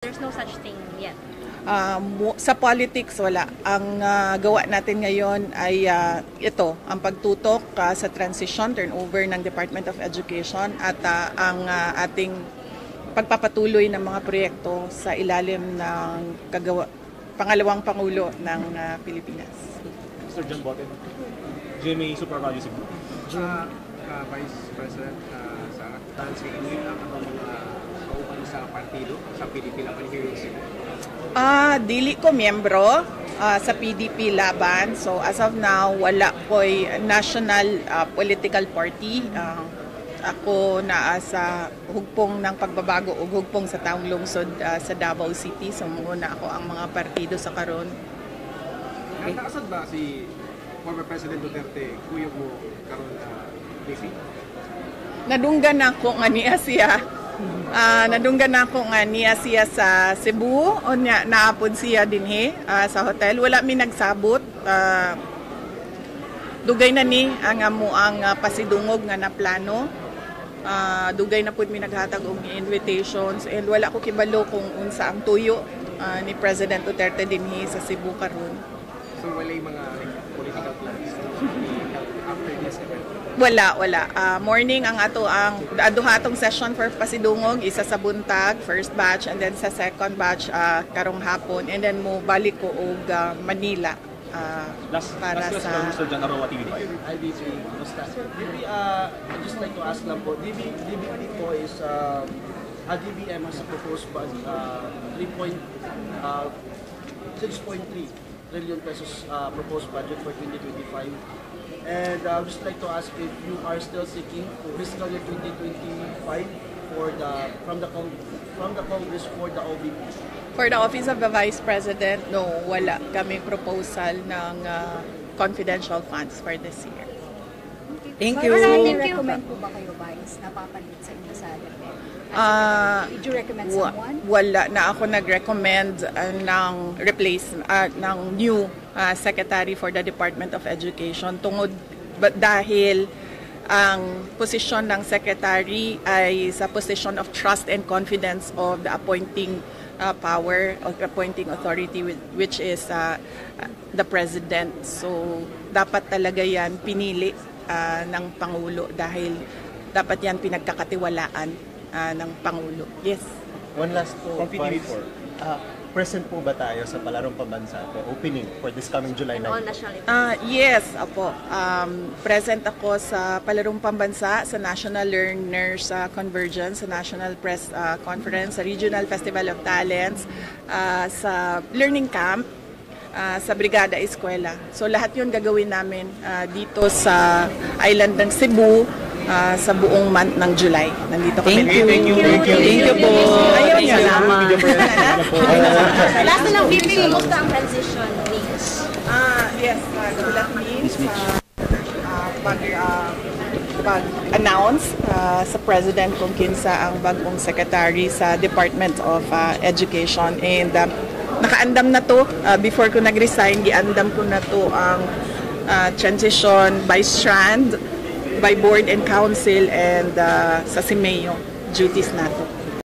There's no such thing yet. Sa politics, wala. Ang gawa natin ngayon ay ito, ang pagtutok sa transition, turnover ng Department of Education at ang ating pagpapatuloy ng mga proyekto sa ilalim ng pangalawang Pangulo ng Pilipinas. Mr. John Boten, GMA Super Value Cebu. Vice President Sara, si Inuit ang mga kaupan sa partido sa PDP Laban here in Cebu. Dili ko miyembro sa PDP Laban. So as of now, wala ko'y national political party. Ako naa sa hugpong ng pagbabago o hugpong sa taong lungsod sa Davao City. So muna ako ang mga partido sa karon. Okay. Nakasad ba si former President Duterte, kuya mo karon DC? Nadunggan ako nga niya siya. Nadunggan ako nga niya siya sa Cebu o naapod siya dinhi sa hotel. Wala mi nagsabot. Dugay na ni ang pasidungog nga na plano. Dugay na pud mi naghatag og invitations and wala ko kibalo kung unsa ang tuyo ni President Duterte dinhi sa Cebu karon. So wala yung mga political plans after this event? Wala. Morning ang aduhatong session for pasidungog, isa sa buntag, first batch, and then sa second batch karong hapon, and then mo balik ko og Manila Last para question sa Mr. John Aroa TV5. Hi, DB. Basta. DB, I'd just like to ask lang po, DBP po is, DBM has a proposed budget, 6.3 trillion pesos proposed budget for 2025. And I would just like to ask if you are still seeking for fiscal year 2025 from the Congress for the OVP. For the Office of the Vice President, no, wala kami proposal ng confidential funds for this year. Thank you. Recommend po ba kayo, Vice, na papalit sa inyo sa DepEd? Did you recommend someone? Wala na ako nag-recommend ng ng new Secretary for the Department of Education dahil ang posisyon ng Secretary ay sa position of trust and confidence of the appointing power of appointing authority which is the President. So dapat talaga yan pinili ng Pangulo dahil dapat yan pinagkakatiwalaan ng Pangulo. Yes. One last po, From PTV4. Present po ba tayo sa Palarong Pambansa po, opening for this coming July 9? All nationality. Yes, apo. Present ako sa Palarong Pambansa, sa National Learners Convergence, sa National Press Conference, sa Regional Festival of Talents, sa Learning Camp, sa Brigada Eskwela. So lahat yun gagawin namin dito sa island ng Cebu, sa buong month ng July. Nandito kami. Thank you po. Ayun, salamat. Last na lang, VP, kumusta ang transition means? Yes, gulat means pag-announce sa President kung kinsa ang bagong secretary sa Department of Education. And nakaandam na to. Before ko nag-resign, giandam ko na to ang transition by strand, by board and council, and sa CIMEO duties nato.